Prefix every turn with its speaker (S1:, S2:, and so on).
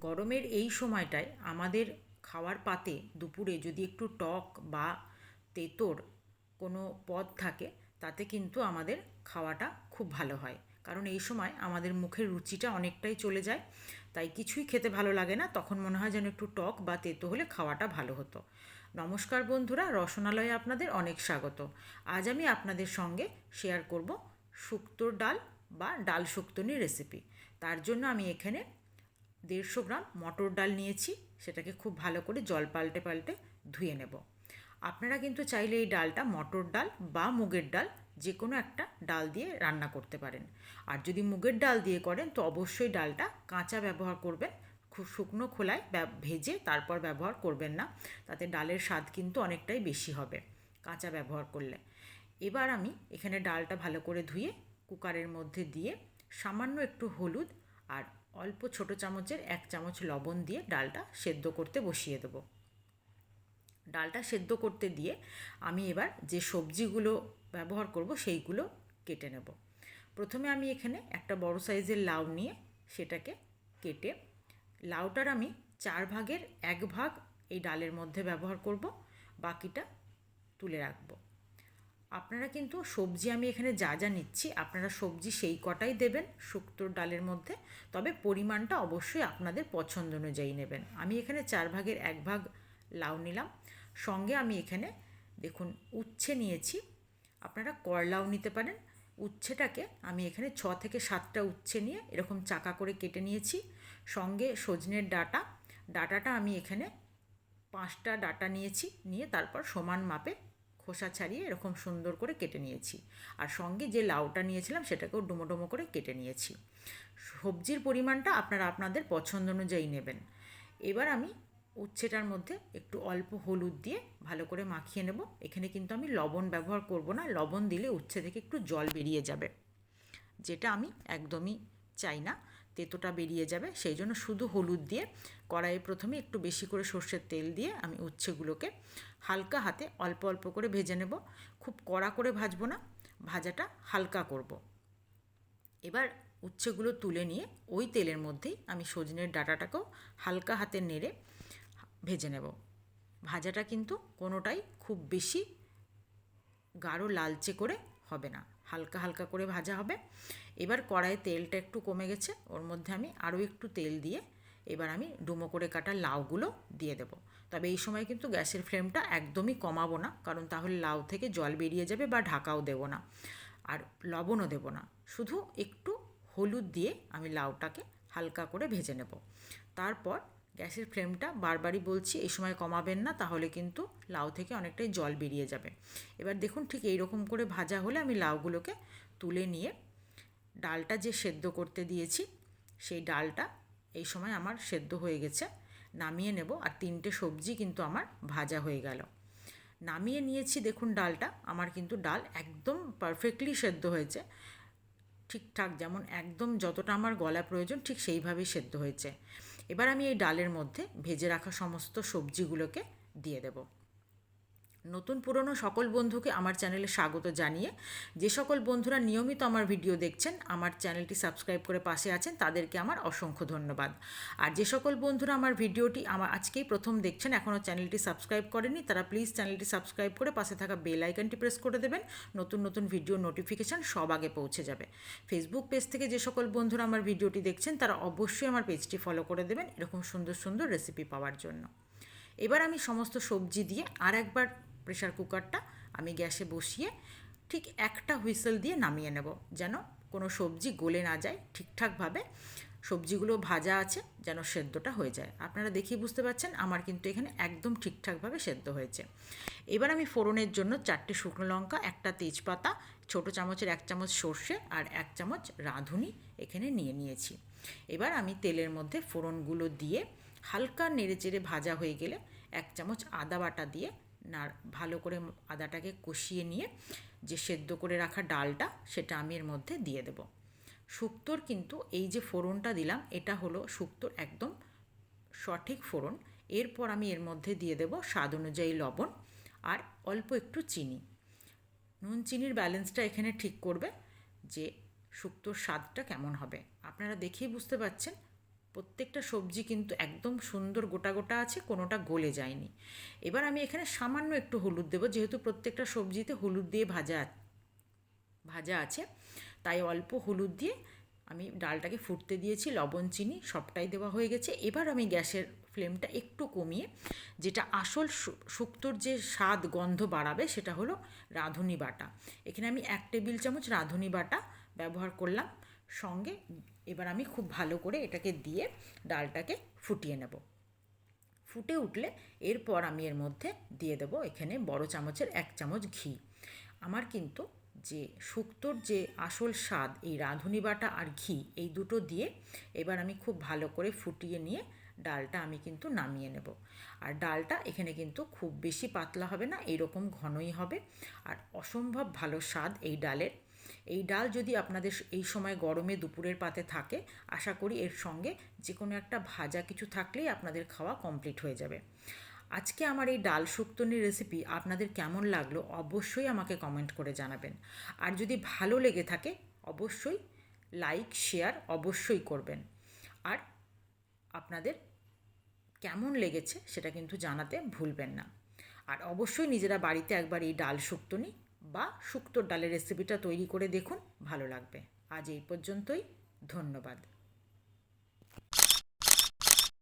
S1: গরমের এই সময়টায় আমাদের খাওয়ার পাতে দুপুরে যদি একটু টক বা তেঁতোর কোনো পদ থাকে তাতে কিন্তু আমাদের খাওয়াটা খুব ভালো হয়। কারণ এই সময় আমাদের মুখের রুচিটা অনেকটাই চলে যায়, তাই কিছুই খেতে ভালো লাগে না, তখন মনে হয় যেন একটু টক বা তেঁতো হলে খাওয়াটা ভালো হতো। নমস্কার বন্ধুরা, রসনালয়ে আপনাদের অনেক স্বাগত। আজ আমি আপনাদের সঙ্গে শেয়ার করব শুক্তোর ডাল বা ডাল শুক্তোনির রেসিপি। তার জন্য আমি এখানে 150 গ্রাম মটর ডাল নিয়েছি। সেটাকে খুব ভালো করে জল পাল্টে পাল্টে ধুয়ে নেব। আপনারা কিন্তু চাইলে এই ডালটা মটর ডাল বা মুগের ডাল যে কোনো একটা ডাল দিয়ে রান্না করতে পারেন। আর যদি মুগের ডাল দিয়ে করেন তো অবশ্যই ডালটা কাঁচা ব্যবহার করবেন, খুব শুকনো খোলায় ভেজে তারপর ব্যবহার করবেন না, তাতে ডালের স্বাদ কিন্তু অনেকটাই বেশি হবে কাঁচা ব্যবহার করলে। এবার আমি এখানে ডালটা ভালো করে ধুয়ে কুকারের মধ্যে দিয়ে সামান্য একটু হলুদ আর অল্প ছোট চামচের 1 চামচ লবণ দিয়ে ডালটা সেদ্ধ করতে বসিয়ে দেবো। ডালটা সেদ্ধ করতে দিয়ে আমি এবার যে সবজিগুলো ব্যবহার করব সেইগুলো কেটে নেব। প্রথমে আমি এখানে একটা বড় সাইজের লাউ নিয়ে সেটাকে কেটে, লাউটার আমি 4 ভাগের 1 ভাগ এই ডালের মধ্যে ব্যবহার করব, বাকিটা তুলে রাখবো। আপনারা কিন্তু সবজি আমি এখানে যা যা নিচ্ছি আপনারা সবজি সেই কটাই দেবেন শুক্তোর ডালের মধ্যে, তবে পরিমাণটা অবশ্যই আপনাদের পছন্দ অনুযায়ী নেবেন। আমি এখানে 4 ভাগের 1 ভাগ লাউ নিলাম, সঙ্গে আমি এখানে দেখুন উচ্ছে নিয়েছি, আপনারা করলাও নিতে পারেন। উচ্ছেটাকে আমি এখানে 6 থেকে 7টা উচ্ছে নিয়ে এরকম চাকা করে কেটে নিয়েছি। সঙ্গে সজনের ডাটাটা আমি এখানে 5টা ডাটা নিয়েছি, নিয়ে তারপর সমান মাপে খোসা ছাড়িয়ে এরকম সুন্দর করে কেটে নিয়েছি। আর সঙ্গে যে লাউটা নিয়েছিলাম সেটাকেও ডুমো ডুমো করে কেটে নিয়েছি। সবজির পরিমাণটা আপনারা আপনাদের পছন্দ অনুযায়ী নেবেন। এবার আমি উচ্ছেটার মধ্যে একটু অল্প হলুদ দিয়ে ভালো করে মাখিয়ে নেব। এখানে কিন্তু আমি লবণ ব্যবহার করব না, লবণ দিলে উচ্ছে থেকে একটু জল বেরিয়ে যাবে, যেটা আমি একদমই চাই না, তেঁতোটা বেরিয়ে যাবে। সেই জন্য শুধু হলুদ দিয়ে কড়াইয়ে প্রথমে একটু বেশি করে সর্ষের তেল দিয়ে আমি উচ্ছেগুলোকে হালকা হাতে অল্প অল্প করে ভেজে নেব। খুব কড়া করে ভাজবো না, ভাজাটা হালকা করব। এবার উচ্ছেগুলো তুলে নিয়ে ওই তেলের মধ্যেই আমি সজনের ডাঁটাটাকেও হালকা হাতে নেড়ে ভেজে নেব। ভাজাটা কিন্তু কোনোটাই খুব বেশি গাঢ় লালচে করে হবে না, হালকা হালকা করে ভাজা হবে। এবার কড়াইয়ে তেলটা একটু কমে গেছে, ওর মধ্যে আমি আরও একটু তেল দিয়ে এবার আমি ডুমো করে কাটা লাউগুলো দিয়ে দেবো। তবে এই সময় কিন্তু গ্যাসের ফ্লেমটা একদমই কমাবো না, কারণ তাহলে লাউ থেকে জল বেরিয়ে যাবে, বা ঢাকাও দেবো না, আর লবণও দেবো না। শুধু একটু হলুদ দিয়ে আমি লাউটাকে হালকা করে ভেজে নেব। তারপর গ্যাসের ফ্লেমটা বারবারই বলছি এই সময় কমাবেন না, তাহলে কিন্তু লাউ থেকে অনেকটাই জল বেরিয়ে যাবে। এবার দেখুন ঠিক এই রকম করে ভাজা হলে আমি লাউগুলোকে তুলে নিয়ে ডালটা যে সেদ্ধ করতে দিয়েছি সেই ডালটা এই সময় আমার সেদ্ধ হয়ে গেছে, নামিয়ে নেব। আর 3টে সবজি কিন্তু আমার ভাজা হয়ে গেল। নামিয়ে নিয়েছি, দেখুন ডালটা আমার কিন্তু ডাল একদম পারফেক্টলি সেদ্ধ হয়েছে, ঠিকঠাক যেমন একদম যতটা আমার গলা প্রয়োজন ঠিক সেইভাবেই সেদ্ধ হয়েছে। এবার আমি এই ডালের মধ্যে ভেজে রাখা সমস্ত সবজিগুলোকে দিয়ে দেব। নতুন পুরনো সকল বন্ধুকে আমার চ্যানেলে স্বাগত জানিয়ে, যে সকল বন্ধুরা নিয়মিত আমার ভিডিও দেখছেন, আমার চ্যানেলটি সাবস্ক্রাইব করে পাশে আছেন, তাদেরকে আমার অসংখ্য ধন্যবাদ। আর যে সকল বন্ধুরা আমার ভিডিওটি আজকেই প্রথম দেখছেন, এখনও চ্যানেলটি সাবস্ক্রাইব করেনি, তারা প্লিজ চ্যানেলটি সাবস্ক্রাইব করে পাশে থাকা বেল আইকনটি প্রেস করে দেবেন। নতুন নতুন ভিডিও নোটিফিকেশান সব আগে পৌঁছে যাবে। ফেসবুক পেজ থেকে যে সকল বন্ধুরা আমার ভিডিওটি দেখছেন তারা অবশ্যই আমার পেজটি ফলো করে দেবেন এরকম সুন্দর সুন্দর রেসিপি পাওয়ার জন্য। এবার আমি সমস্ত সবজি দিয়ে আর একবার প্রেশার কুকারটা আমি গ্যাসে বসিয়ে ঠিক একটা হুইসেল দিয়ে নামিয়ে নেব, যেন কোনো সবজি গলে না যায়, ঠিকঠাকভাবে সবজিগুলো ভাজা আছে যেন সেদ্ধটা হয়ে যায়। আপনারা দেখেই বুঝতে পারছেন আমার কিন্তু এখানে একদম ঠিকঠাকভাবে সেদ্ধ হয়েছে। এবার আমি ফোড়নের জন্য 4টে শুকনো লঙ্কা, একটা তেজপাতা, ছোটো চামচের 1 চামচ সর্ষে আর 1 চামচ রাঁধুনি এখানে নিয়ে নিয়েছি। এবার আমি তেলের মধ্যে ফোড়নগুলো দিয়ে হালকা নেড়েচেড়ে ভাজা হয়ে গেলে 1 চামচ আদা বাটা দিয়ে ভালো করে আদাটাকে কষিয়ে নিয়ে যে সেদ্ধ করে রাখা ডালটা সেটা আমি এর মধ্যে দিয়ে দেব। শুক্তোর কিন্তু এই যে ফোড়নটা দিলাম এটা হলো শুক্তোর একদম সঠিক ফোড়ন। এরপর আমি এর মধ্যে দিয়ে দেব স্বাদ অনুযায়ী লবণ আর অল্প একটু চিনি। নুন চিনির ব্যালেন্সটা এখানে ঠিক করবে যে শুক্তোর স্বাদটা কেমন হবে। আপনারা দেখেই বুঝতে পারছেন প্রত্যেকটা সবজি কিন্তু একদম সুন্দর গোটা গোটা আছে, কোনোটা গলে যায়নি। এবার আমি এখানে সামান্য একটু হলুদ দেবো, যেহেতু প্রত্যেকটা সবজিতে হলুদ দিয়ে ভাজা আছে, তাই অল্প হলুদ দিয়ে আমি ডালটাকে ফুটতে দিয়েছি। লবণ চিনি সবটাই দেওয়া হয়ে গেছে। এবার আমি গ্যাসের ফ্লেমটা একটু কমিয়ে, যেটা আসল শুক্তোর যে স্বাদ গন্ধ বাড়াবে সেটা হলো রাঁধুনি বাটা। এখানে আমি 1 টেবিল চামচ রাঁধুনি বাটা ব্যবহার করলাম। সঙ্গে এবার আমি খুব ভালো করে এটাকে দিয়ে ডালটাকে ফুটিয়ে নেব। ফুটে উঠলে এরপর আমি এর মধ্যে দিয়ে দেবো এখানে বড় চামচের 1 চামচ ঘি। আমার কিন্তু যে শুক্তোর যে আসল স্বাদ এই রাঁধুনি বাটা আর ঘি, এই দুটো দিয়ে এবার আমি খুব ভালো করে ফুটিয়ে নিয়ে ডালটা আমি কিন্তু নামিয়ে নেব। আর ডালটা এখানে কিন্তু খুব বেশি পাতলা হবে না, এইরকম ঘনই হবে। আর অসম্ভব ভালো স্বাদ এই ডালের। এই ডাল যদি আপনাদের এই সময় গরমে দুপুরের পাতে থাকে, আশা করি এর সঙ্গে যে কোনো একটা ভাজা কিছু থাকলেই আপনাদের খাওয়া কমপ্লিট হয়ে যাবে। আজকে আমার এই ডাল শুক্তোনির রেসিপি আপনাদের কেমন লাগলো অবশ্যই আমাকে কমেন্ট করে জানাবেন। আর যদি ভালো লেগে থাকে অবশ্যই লাইক শেয়ার অবশ্যই করবেন। আর আপনাদের কেমন লেগেছে সেটা কিন্তু জানাতে ভুলবেন না। আর অবশ্যই নিজেরা বাড়িতে একবার এই ডাল শুক্তোনি বা শুক্তোর ডালের রেসিপিটা তৈরি করে দেখুন, ভালো লাগবে। আজ এই পর্যন্তই, ধন্যবাদ।